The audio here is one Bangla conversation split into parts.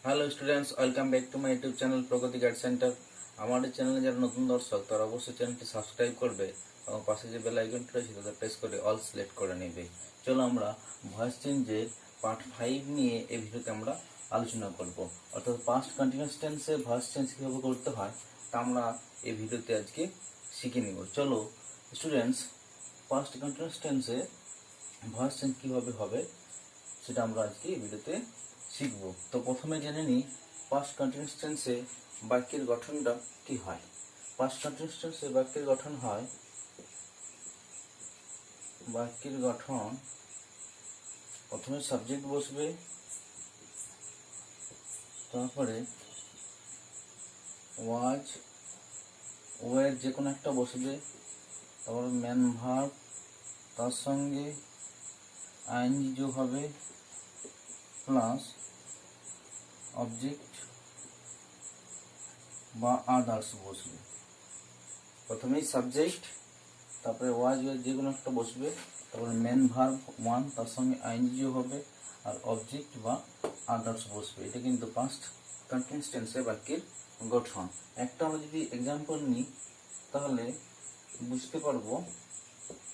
Hello students, welcome back to my YouTube channel Pragati guide centre. আমাদের চ্যানেলে যারা নতুন দর্শক তারা অবশ্যই চ্যানেলটি সাবস্ক্রাইব করবে এবং পাশে যে বেল আইকনটি রয়েছে তাতে প্রেস করে অল সিলেক্ট করে নেবে। চলো আমরা ভয়েস চেঞ্জের পার্ট 5 নিয়ে এই ভিডিওতে আমরা আলোচনা করব। অর্থাৎ পাস্ট কন্টিনিউয়াস টেন্সে ভয়েস চেঞ্জ কীভাবে করতে হয় তা আমরা এই ভিডিওতে আজকে শিখে নিব। চলো স্টুডেন্টস, পাস্ট কন্টিনিউয়াস টেন্সে ভয়েস চেঞ্জ কীভাবে হবে সেটা আমরা আজকে এই ভিডিওতে শিখব। তো প্রথমে জেনে নিই পাস্ট কন্টিনিউয়াস টেন্সে বাক্যের গঠনটা কি হয়। পাস্ট কন্টিনিউয়াস টেন্সে বাক্যের গঠন হয়, বাক্যের গঠন প্রথমে সাবজেক্ট বসবে, তারপরে ওয়াজ ওয়ের যে কোনো একটা বসবে, তারপর ম্যান ভার্ব, তার সঙ্গে আইএনজি যোগ হবে প্লাস অবজেক্ট বা আদার্স বসবে। প্রথমেই সাবজেক্ট, তারপরে ওয়াজ ওয়ের যে কোনো একটা বসবে, তারপরে মেন ভার্ব ওয়ান, তার সঙ্গে আইএনজি হবে আর অবজেক্ট বা আদার্স বসবে। এটা কিন্তু পাস্ট কন্টিনিউয়াস টেন্সে বাক্যের গঠন। একটা আমরা যদি এক্সাম্পল নিই তাহলে বুঝতে পারবো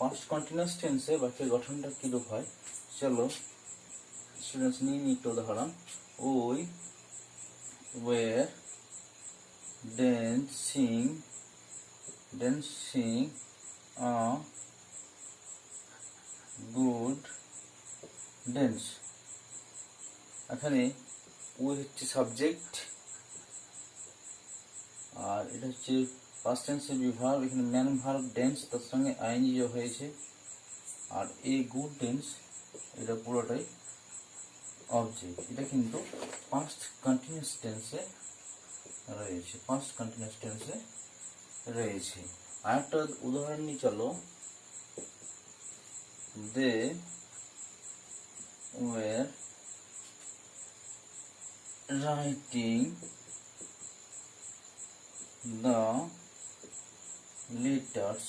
পাস্ট কন্টিনিউয়াস টেন্সে বাক্যের গঠনটা কীরূপ হয়। চলো স্টুডেন্টস নিয়ে নিই একটা উদাহরণ। ওই ওয়ের dancing a good dance। এখানে ওই হচ্ছে সাবজেক্ট আর এটা হচ্ছে পাস্ট টেন্সের বিভাগ। এখানে ম্যান ভার্ব ড্যান্স, তার সঙ্গে আইএনজি যোগ হয়েছে আর এ গুড ড্যান্স এটা পুরোটাই অবজেক্ট। এটা কিন্তু পাস্ট কন্টিনিউয়াস টেন্সে রয়েছে, পাস্ট কন্টিনিউয়াস টেন্সে রয়েছে। আরেকটা উদাহরণ নিয়ে চলো। They were writing the letters.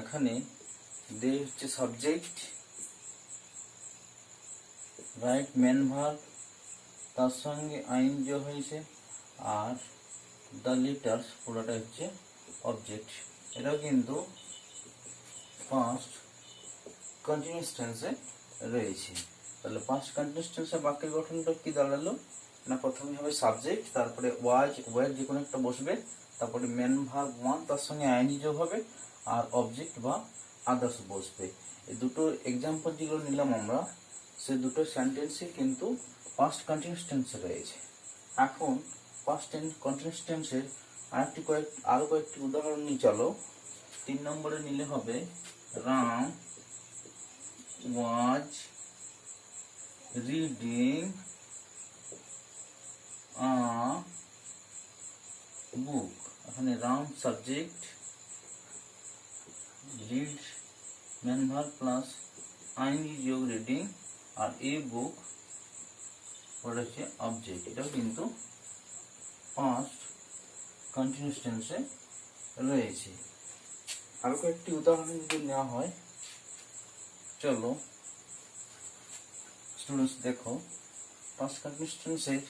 এখানে দে হচ্ছে সাবজেক্ট, রাইট ম্যান ভার্ব, তার সঙ্গে আইএনজি হয়েছে আর দ্য লেটার্স পুরোটা হচ্ছে অবজেক্ট। এটাও কিন্তু পাস্ট কন্টিনিউয়াস টেন্সে রয়েছে। তাহলে পাস্ট কন্টিনিউয়াস টেন্সে বাক্যের গঠনটা কি দাঁড়ালো না, প্রথমে হবে সাবজেক্ট, তারপরে ওয়াজ ওয়ার যে কোনো একটা বসবে, তারপরে মেন ভার্ব ওয়ান, তার সঙ্গে আইএনজি যোগ হবে আর অবজেক্ট বা আদার্স বসবে। এই দুটো এক্সাম্পল যেগুলো নিলাম আমরা, সে দুটো সেন্টেন্সই কিন্তু পাস্ট কন্টিনিউয়াস টেন্সে রয়েছে। এখন পাস্ট কন্টিনিউয়াস টেন্সের আরো কয়েকটি উদাহরণ নিয়ে চলো। 3 নম্বরে নিলে হবে Ram was reading a book. এখানে Ram subject, read main verb plus ING যোগ রিডিং আর এ বুক ওটা হচ্ছে অবজেক্ট। এটাও কিন্তু পাস্ট কন্টিনিউয়াস টেন্সে রয়েছে। আরো কয়েকটি উদাহরণ যদি নেওয়া হয়, চলো স্টুডেন্টস দেখো পাস্ট কন্টিনিউয়াস টেন্সের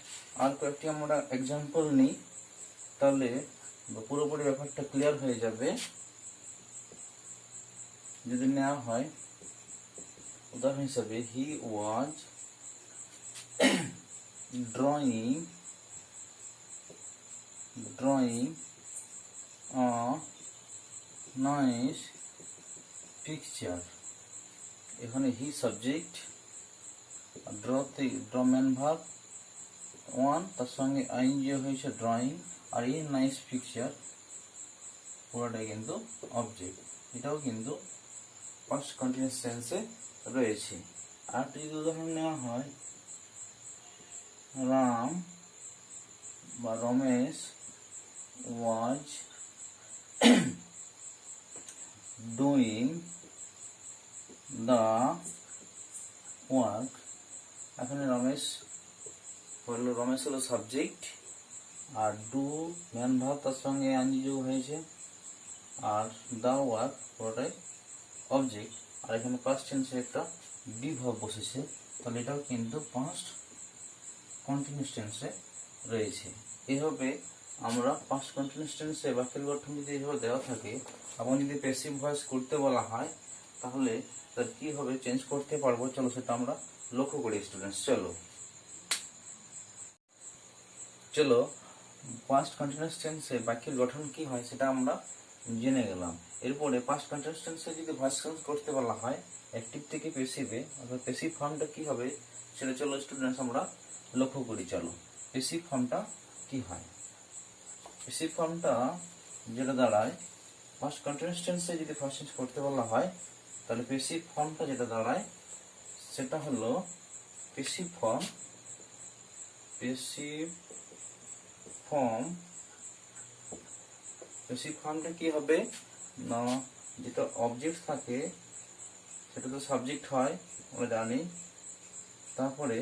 আর কয়েকটি আমরা এক্সাম্পল নিই, তাহলে পুরোপুরি ব্যাপারটা ক্লিয়ার হয়ে যাবে। যদি নেওয়া হয় উদাহরণ হিসাবে, হি ওয়াজ drawing a nice picture। এখানে he subject, draw man verb one, তার সঙ্গে আইএনজি হয়েছে ড্রয়িং আর এই নাইস পিকচার পুরোটাই কিন্তু অবজেক্ট। এটাও কিন্তু পাস্ট কন্টিনিউয়াস টেন্সে রয়েছে। আর যদি উদাহরণ নেওয়া হয়, রাম বা Ramesh was doing the work. এখানে রমেশ হলো সাবজেক্ট আর ডু ম্যান ভার্ব, তার সঙ্গে আইএনজি যোগ হয়েছে আর দ্য ওয়ার্ক পুরোটাই অবজেক্ট। আর এখানে পাস্ট টেন্সে একটা বি ভার্ব বসেছে, তাহলে এটাও কিন্তু পাস্ট কন্টিনিউয়াস টেন্সে রয়েছে। এইভাবে আমরা পাস্ট কন্টিনিউয়াস টেন্সে বাক্যের গঠন যদি এইভাবে দেওয়া থাকে এবং যদি প্যাসিভ ভয়েস করতে বলা হয় তাহলে তার কীভাবে চেঞ্জ করতে পারবো, চলো সেটা আমরা লক্ষ্য করি স্টুডেন্টস। চলো পাস্ট কন্টিনিউয়াস টেন্সে বাক্যের গঠন কি হয় সেটা আমরা জেনে গেলাম। এরপরে পাস্ট কন্টিনিউয়াস টেন্সে যদি ভয়েস চেঞ্জ করতে বলা হয় অ্যাক্টিভ থেকে প্যাসিভে, অর্থাৎ প্যাসিভ ফর্মটা কি হবে সেটা চলো স্টুডেন্টস আমরা লক্ষ্য করি। চলো প্যাসিভ ফর্মটা কি হয়। প্যাসিভ ফর্মটা যেটা দাঁড়ায় পাস্ট কন্টিনিউয়াস টেন্সে যদি ভয়েস চেঞ্জ করতে বলা হয় তাহলে প্যাসিভ ফর্মটা যেটা দাঁড়ায় সেটা হলো প্যাসিভ ফর্ম। প্যাসিভ ফর্মটা কি হবে না, যেটা অবজেক্ট থাকে সেটা তো সাবজেক্ট হয় আমরা জানি, তারপরে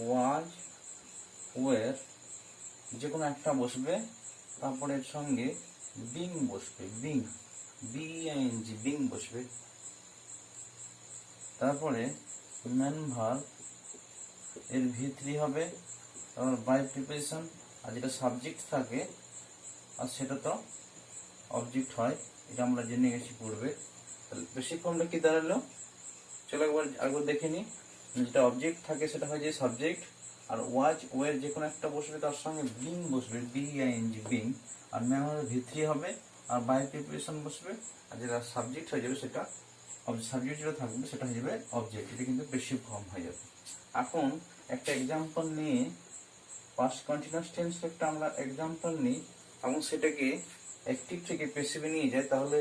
ওয়াজ ওয়ের যে কোনো একটা বসবে, তারপরে এর সঙ্গে বিং বসবে, বিআইএনজি বিং বসবে, তারপরে ম্যান ভার্ব এর ভি3 হবে, তারপর বাই প্রিপোজিশন, আর যেটা সাবজেক্ট থাকে আর সেটা তো অবজেক্ট হয়, এটা আমরা জেনে গেছি পূর্বে। তাহলে বেসিক ফর্মটা কি দাঁড়ালো চলো একবার দেখে নিই। যেটা অবজেক্ট থাকে সেটা হয় যে সাবজেক্ট, আর ওয়াচ ওয়ের যে কোনো একটা বসবে তার সঙ্গে বিং বসবে, বিআইএনজি বিং, আর ম্যান ভার্ব ভি3 হবে, আর বাই প্রিপোজিশন বসবে, আর যেটা সাবজেক্ট হয়ে যাবে সেটা সাবজেক্ট যেটা থাকবে সেটা হয়ে যাবে অবজেক্ট। এটা কিন্তু বেসিক ফর্ম হয়ে যাবে। এখন একটা এক্সাম্পল নিয়ে পাস্ট কন্টিনিউয়াস টেন্স একটা আমরা এক্সাম্পল নিই এবং সেটাকে অ্যাক্টিভ থেকে প্যাসিভে নিয়ে যায়, তাহলে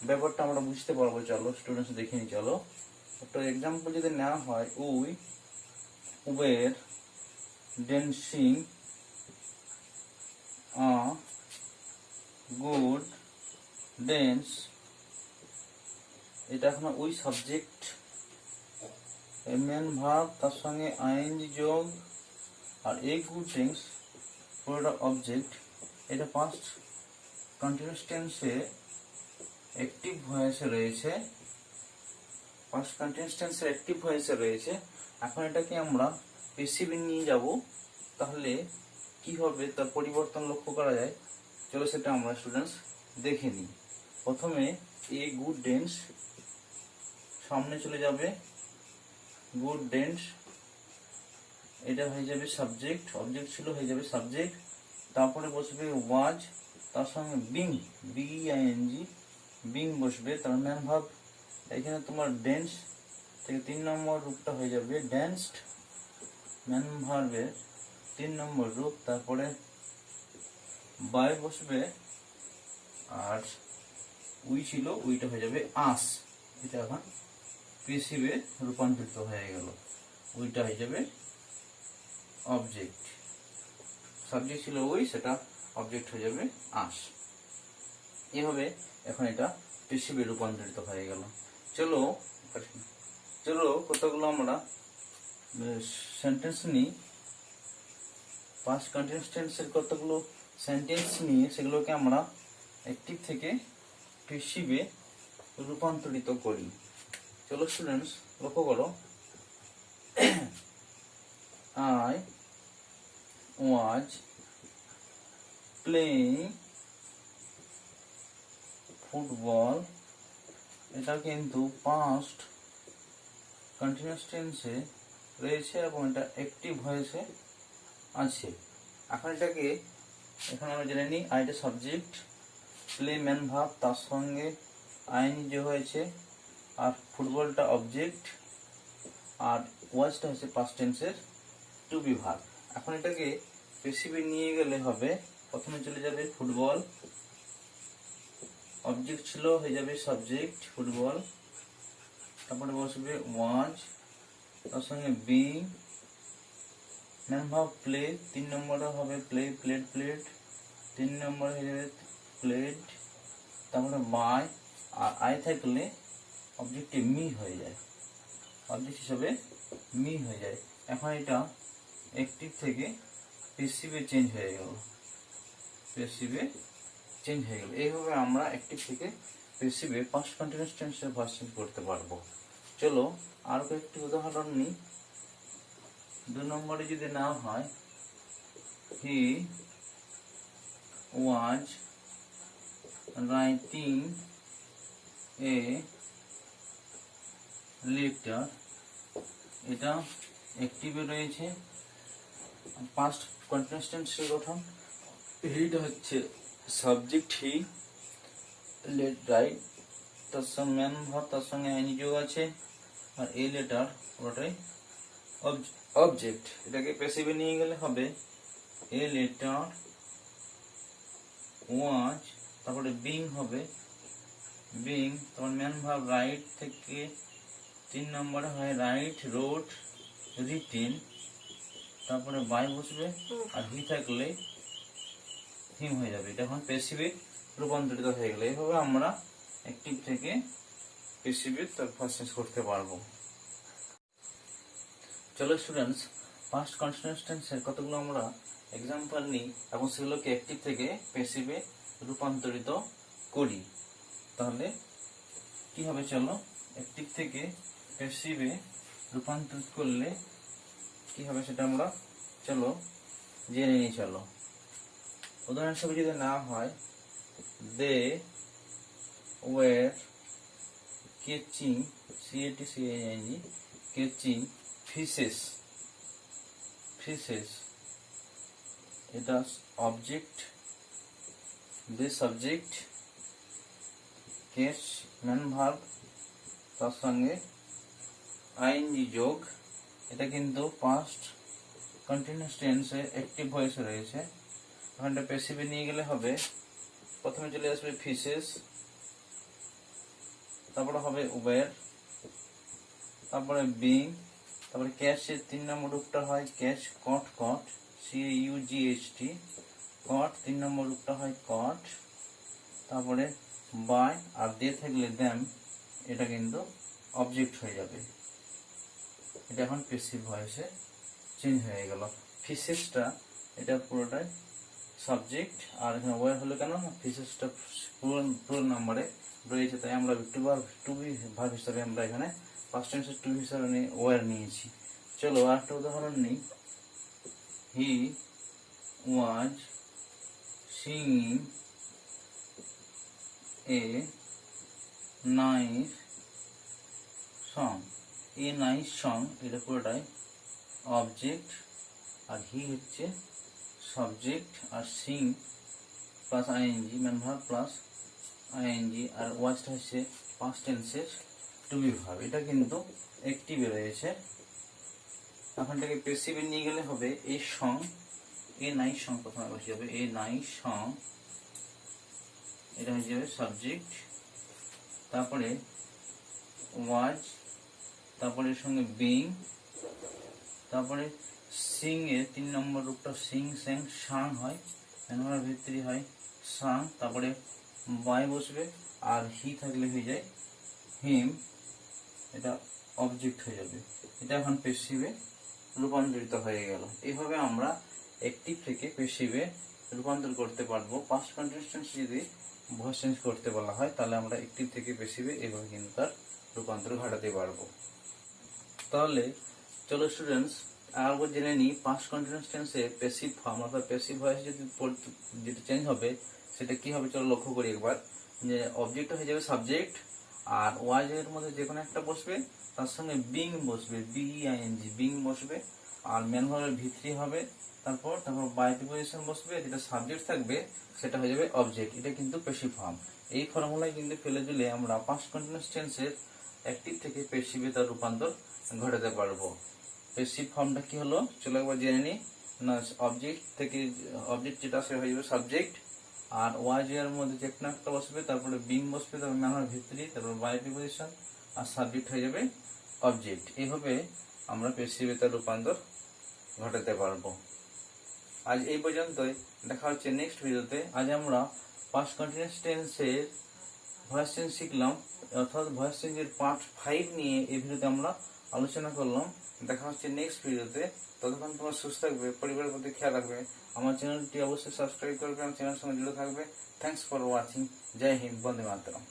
ব্যাপারটা আমরা বুঝতে পারবো। চলো স্টুডেন্টস দেখে নিই। চলো একটা এক্সাম্পল যদি নেওয়া হয়, we were dancing a good dance, এটা এখন উই সাবজেক্ট, মেন ভার্ব তার সঙ্গে আইএনজি যোগ, আর এ গুড ড্যান্স পুরোটা অবজেক্ট। এটা পাস্ট কন্টিনিউয়াস টেন্সে অ্যাক্টিভ ভয়েসে রয়েছে, পাস্ট কন্টিনিউয়াস টেন্সে অ্যাক্টিভ ভয়েসে রয়েছে। এখন এটাকে আমরা প্যাসিভে নিয়ে যাব, তাহলে কি হবে তার পরিবর্তন লক্ষ্য করা যায়। চলো সেটা আমরা স্টুডেন্টস দেখে নিই। প্রথমে এ গুড ড্যান্স সামনে চলে যাবে, গুড ড্যান্স এটা হয়ে যাবে সাবজেক্ট, অবজেক্ট ছিল হয়ে যাবে সাবজেক্ট, তারপরে বসবে ওয়াজ তার সঙ্গে বিং, বিআইএনজি বিং বসবে, তার ম্যান ভার্ব এখানে তোমার ড্যান্স থেকে 3 নম্বর রূপটা হয়ে যাবে ড্যান্সড, ম্যান ভার্বের 3 নম্বর রূপ, তারপরে বাই বসবে, আর উই ছিল উইটা হয়ে যাবে আস, এটা এখন প্যাসিভে রূপান্তরিত হয়ে গেল, উইটা হয়ে যাবে অবজেক্ট, সাবজেক্ট ছিল উই সেটা অবজেক্ট হয়ে যাবে আস। এভাবে এখন এটা প্যাসিভে রূপান্তরিত হয়ে গেল। চলো কতগুলো আমরা সেন্টেন্স নিই, পাস্ট কন্টিনিউয়াস টেন্সের কতগুলো সেন্টেন্স নিয়ে সেগুলোকে আমরা অ্যাক্টিভ থেকে প্যাসিভে রূপান্তরিত করি। চলো স্টুডেন্টস লক্ষ্য করো, I was playing football, এটা কিন্তু পাস্ট কন্টিনিউয়াস টেন্সে রয়েছে এবং এটা অ্যাক্টিভ ভয়েসে আছে। এখন এটাকে এখানে আমরা জেনে নিই, আইটা সাবজেক্ট, প্লে ম্যান ভার্ব তার সঙ্গে আইএনজি হয়েছে, আর ফুটবলটা অবজেক্ট, আর ওয়াজটা হচ্ছে পাস্ট টেন্সের টু বি ভার্ব। এখন এটাকে প্যাসিভে নিয়ে গেলে হবে, প্রথমে চলে যাবে ফুটবল, অবজেক্ট ছিল হয়ে যাবে সাবজেক্ট ফুটবল, তারপরে বসবে ওয়াজ তার সঙ্গে বিং, ম্যান ভার্ব প্লে 3 নম্বরে হবে প্লে, প্লেড প্লেড 3 নম্বরে হয়ে যাবে প্লেড, তারপরে বাই, আর আই থাকলে অবজেক্টে মি হয়ে যায়, অবজেক্ট হিসাবে মি হয়ে যায়। এখন এটা অ্যাক্টিভ থেকে প্যাসিভে চেঞ্জ হয়ে গেল, এইভাবে আমরা অ্যাক্টিভ থেকে প্যাসিভে পাস্ট কন্টিনিউয়াস টেন্সের ভয়েস চেঞ্জ করতে পারবো। চলো আর কয়েকটি উদাহরণ নিই। 2 নম্বরে যদি নেওয়া হয় he was writing a letter, এটা অ্যাক্টিভে রয়েছে। পাস্ট কন্টিনিউয়াস টেন্সের গঠন, হিটা হচ্ছে সাবজেক্ট হি, লেট রাইট তার সঙ্গে ম্যান ভাব, তার সঙ্গে আইনি যোগ আছে, আর এই লেটার পুরোটাই অবজেক্ট। এটাকে প্যাসিভে নিয়ে গেলে হবে এ লেটার ওয়াজ, তারপরে বিং হবে বিং, তারপর ম্যান ভাব রাইট থেকে 3 নম্বরে হয় রাইট, রোড, রিটেন, তারপরে বাই বসবে, আর হি থাকলে হিম হয়ে যাবে। এটা এখন প্যাসিভে রূপান্তরিত হয়ে গেলে এইভাবে আমরা অ্যাক্টিভ থেকে প্যাসিভে তার ফার্স্ট টেন্স করতে পারবো। চলো স্টুডেন্টস, পাস্ট কন্টিনিউয়াস টেন্সের কতগুলো আমরা এক্সাম্পল নিই এবং সেগুলোকে অ্যাক্টিভ থেকে প্যাসিভে রূপান্তরিত করি। তাহলে কি হবে, চলো অ্যাক্টিভ থেকে প্যাসিভে রূপান্তরিত করলে কি হবে সেটা আমরা চলো জেনে নিই। চলো উদাহরণ হিসেবে যদি না হয়, they were catching, CATCHING, catching fishes, fishes এটা object, they subject, catch main verb, তার সঙ্গে আইএনজি যোগ। এটা কিন্তু পাস্ট কন্টিনিউয়াস টেন্সে অ্যাক্টিভ ভয়েসে রয়েছে। এখানটা প্যাসিভে নিয়ে গেলে হবে, প্রথমে চলে আসবে ফিশেস, তারপরে হবে ওয়ার, তারপরে বিং, তারপরে ক্যাশের 3 নম্বর রূপটা হয় ক্যাচ, কট, কট CAUGHT, কট 3 নম্বর রূপটা হয় কট, তারপরে বাই আর দে থাকলে দ্যাম, এটা কিন্তু অবজেক্ট হয়ে যাবে। এটা এখন প্যাসিভ ভয়েসে চেঞ্জ হয়ে গেল। ফিশেসটা এটা পুরোটাই সাবজেক্ট, আর এখানে ওয়ার হলো কেন, ফিশেসটা পুরো নাম্বারে রয়েছে, তাই আমরা টু বি ভার্ব হিসাবে আমরা এখানে পাস্ট টেন্সের টু হিসাবে ওয়ার নিয়েছি। চলো আর একটা উদাহরণ নিই, he was singing a nice song, a nice song এটা পুরোটাই অবজেক্ট, আর হি হচ্ছে সাবজেক্ট, আর sing plus ING main verb plus ING, আর ওয়াজটা হচ্ছে পাস্ট টেন্সের টু বি ভার্ব। এটা কিন্তু অ্যাক্টিভে রয়েছে। এখানটাকে প্যাসিভে নিয়ে গেলে হবে a song, a nice song প্রথমে বসে যাবে, এ নাইস সং এটা হয়ে যাবে সাবজেক্ট, তারপরে ওয়াজ, তারপরে এর সঙ্গে বিং, তারপরে সিং এর 3 নম্বর রূপটা সিং স্যাং সাং হয়, ম্যানভার ভিতরি হয় সাং, তারপরে বাই বসবে, আর হি থাকলে হয়ে যায় হিম, এটা অবজেক্ট হয়ে যাবে। এটা এখন প্যাসিভে রূপান্তরিত হয়ে গেল। এইভাবে আমরা অ্যাক্টিভ থেকে প্যাসিভে রূপান্তর করতে পারবো। পাস্ট কন্টিনিউয়াস টেন্স যদি ভয়েস চেঞ্জ করতে বলা হয়, তাহলে আমরা অ্যাক্টিভ থেকে প্যাসিভে এইভাবে কিন্তু তার রূপান্তর ঘটাতে পারবো। তাহলে চলো স্টুডেন্টস আরেকবার জেনে নিই, পাস্ট কন্টিনিউয়াস টেন্সে প্যাসিভ ফর্ম অর্থাৎ প্যাসিভ ভয়েস যদি যেটা চেঞ্জ হবে সেটা কি হবে, চলো লক্ষ্য করি একবার। যে অবজেক্ট হয়ে যাবে সাবজেক্ট, আর ওয়াজ এর মধ্যে যে কোনো একটা বসবে, তার সঙ্গে বিং বসবে, BEING বিং বসবে, আর ম্যান ভার্বের ভিত্তি হবে, তারপর বাই প্রিপোজিশন বসবে, যেটা সাবজেক্ট থাকবে সেটা হয়ে যাবে অবজেক্ট। এটা কিন্তু প্যাসিভ ফর্ম। এই ফর্মুলায় কিন্তু ফেলে দিলে আমরা পাস্ট কন্টিনিউয়াস টেন্সের অ্যাক্টিভ থেকে প্যাসিভে তার রূপান্তর ঘটাতে পারবো। প্যাসিভ ফর্মটা কি হলো চলো একবার জেনে নিই। না, অবজেক্ট থেকে অবজেক্ট যেটা সেটা হয়ে যাবে সাবজেক্ট, আর ওয়াজ এর মধ্যে যে কোনো একটা বসবে, তারপরে বিং বসবে, তারপরে ম্যানার ভিতরি, তারপর বাই প্রিপোজিশন, আর সাবজেক্ট হয়ে যাবে অবজেক্ট। এইভাবে আমরা প্যাসিভে তার রূপান্তর ঘটাতে পারবো। আজ এই পর্যন্তই, দেখা হচ্ছে নেক্সট ভিডিওতে। আজ আমরা পাস্ট কন্টিনিউয়াস টেন্সের ভয়েস চেঞ্জ শিখলাম, অর্থাৎ ভয়েস চেঞ্জের পার্ট 5 নিয়ে এই ভিডিওতে আমরা আলোচনা করলাম। দেখা হচ্ছে নেক্সট ভিডিওতে। ততক্ষণ তোমার সুস্থ থাকবে, পরিবারের প্রতি খেয়াল রাখবে। আমার চ্যানেলটি অবশ্যই সাবস্ক্রাইব করবে, আমার চ্যানেলের সঙ্গে জুড়ে থাকবে। Thanks for watching. জয় হিন্দ, বন্দে মাতরম।